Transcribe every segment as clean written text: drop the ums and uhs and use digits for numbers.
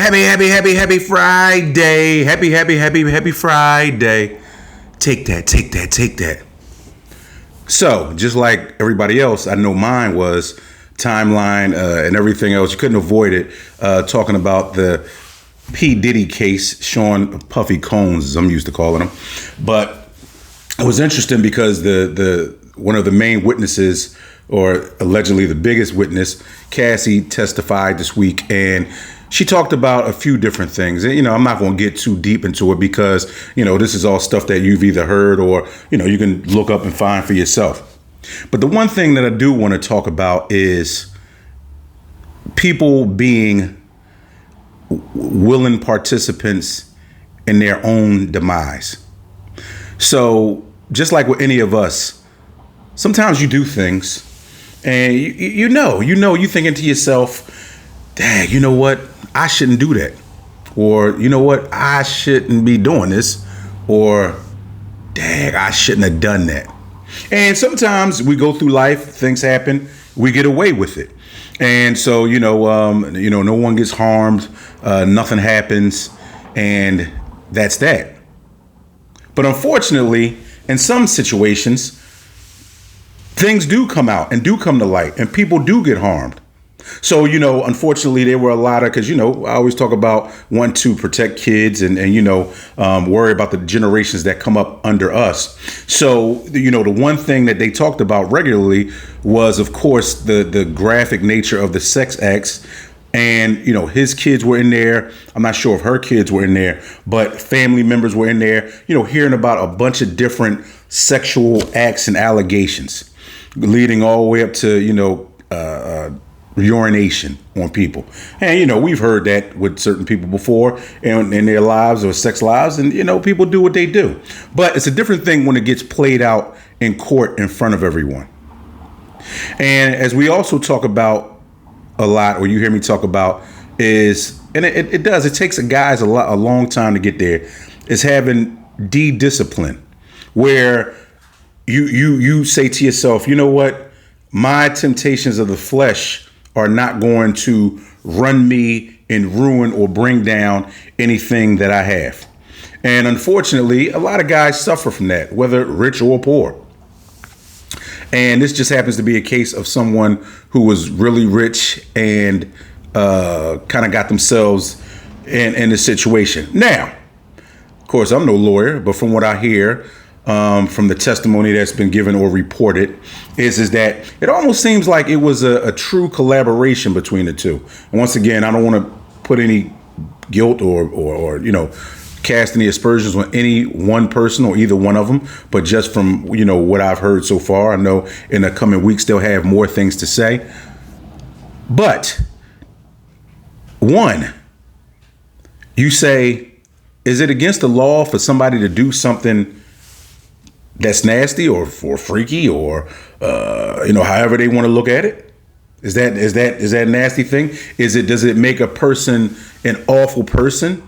Happy Friday. Happy Friday. Take that. So, just like everybody else, I know mine was timeline and everything else. You couldn't avoid it. Talking about the P Diddy case, Sean Puffy Combs, as I'm used to calling him. But it was interesting because the one of the main witnesses, or allegedly the biggest witness, Cassie, testified this week, and she talked about a few different things. And, I'm not going to get too deep into it because, this is all stuff that you've either heard or, you can look up and find for yourself. But the one thing that I do want to talk about is people being willing participants in their own demise. So just like with any of us, sometimes you do things and you thinking to yourself, dang, you know what? I shouldn't do that. Or, you know what? I shouldn't be doing this. Or, dang, I shouldn't have done that. And sometimes we go through life, things happen, we get away with it. And so, no one gets harmed, nothing happens, and that's that. But unfortunately, in some situations, things do come out and do come to light, and people do get harmed. So, unfortunately, there were a lot of, because, I always talk about wanting to protect kids and worry about the generations that come up under us. So, the one thing that they talked about regularly was, of course, the graphic nature of the sex acts. And, his kids were in there. I'm not sure if her kids were in there, but family members were in there, hearing about a bunch of different sexual acts and allegations leading all the way up to, urination on people. And, we've heard that with certain people before in their lives or sex lives. And, people do what they do. But it's a different thing when it gets played out in court in front of everyone. And as we also talk about a lot, or you hear me talk about, is, and it takes guys a long time to get there, is having discipline, where you say to yourself, you know what, my temptations of the flesh are not going to run me and ruin or bring down anything that I have. And unfortunately, a lot of guys suffer from that, whether rich or poor. And this just happens to be a case of someone who was really rich and kind of got themselves in a situation. Now, of course, I'm no lawyer, but from what I hear, from the testimony that's been given or reported, is that it almost seems like it was a true collaboration between the two. And once again, I don't want to put any guilt or cast any aspersions on any one person or either one of them, but just from what I've heard so far, I know in the coming weeks they'll have more things to say. But one, you say, is it against the law for somebody to do something that's nasty or freaky or however they want to look at it? Is that a nasty thing? Does it make a person an awful person,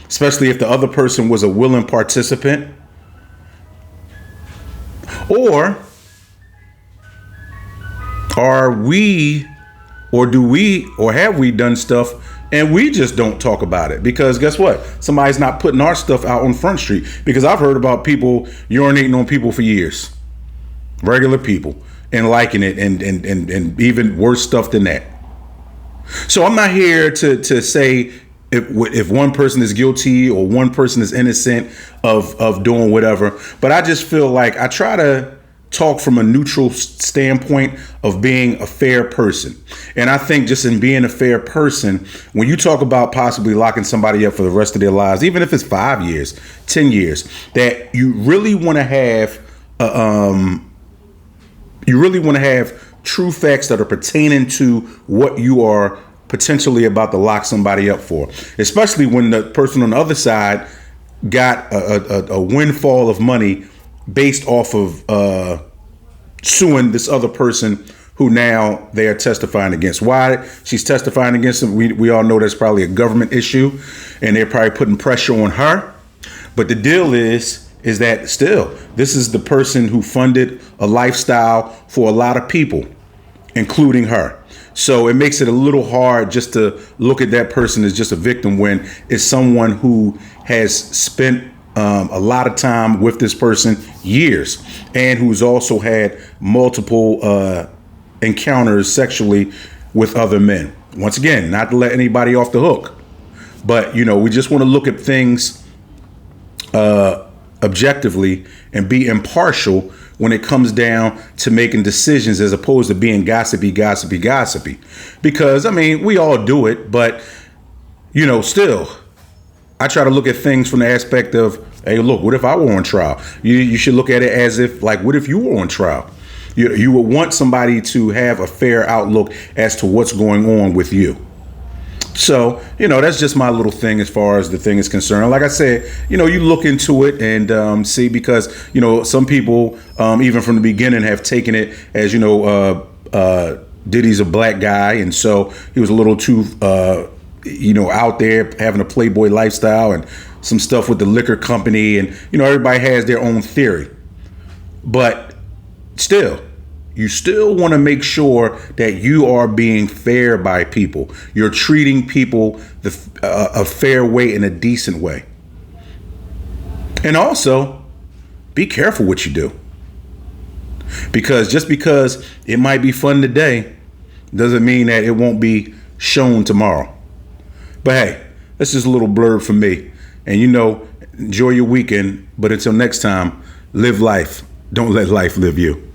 especially if the other person was a willing participant? Or are we, or do we, or have we done stuff and we just don't talk about it? Because guess what? Somebody's not putting our stuff out on Front Street. Because I've heard about people urinating on people for years, regular people, and liking it, and even worse stuff than that. So I'm not here to say if one person is guilty or one person is innocent of doing whatever, but I just feel like I try to talk from a neutral standpoint of being a fair person. And I think just in being a fair person, when you talk about possibly locking somebody up for the rest of their lives, even if it's 5 years, 10 years, that you really want to have true facts that are pertaining to what you are potentially about to lock somebody up for, especially when the person on the other side got a windfall of money based off of suing this other person who now they are testifying against. Why she's testifying against him, we all know that's probably a government issue, and they're probably putting pressure on her. But the deal is that still, this is the person who funded a lifestyle for a lot of people, including her. So it makes it a little hard just to look at that person as just a victim when it's someone who has spent a lot of time with this person, years, and who's also had multiple encounters sexually with other men. Once again, not to let anybody off the hook, but we just want to look at things objectively and be impartial when it comes down to making decisions, as opposed to being gossipy. Because we all do it, but still, I try to look at things from the aspect of, hey, look, what if I were on trial? You should look at it as if, like, what if you were on trial? You would want somebody to have a fair outlook as to what's going on with you. So, that's just my little thing as far as the thing is concerned. Like I said, you look into it and see, because, some people, even from the beginning, have taken it as, Diddy's a black guy. And so he was a little too, out there having a playboy lifestyle and some stuff with the liquor company. And, everybody has their own theory. But still, you still want to make sure that you are being fair by people. You're treating people a fair way, in a decent way. And also, be careful what you do. Because just because it might be fun today doesn't mean that it won't be shown tomorrow. But hey, that's just a little blurb from me. And enjoy your weekend. But until next time, live life. Don't let life live you.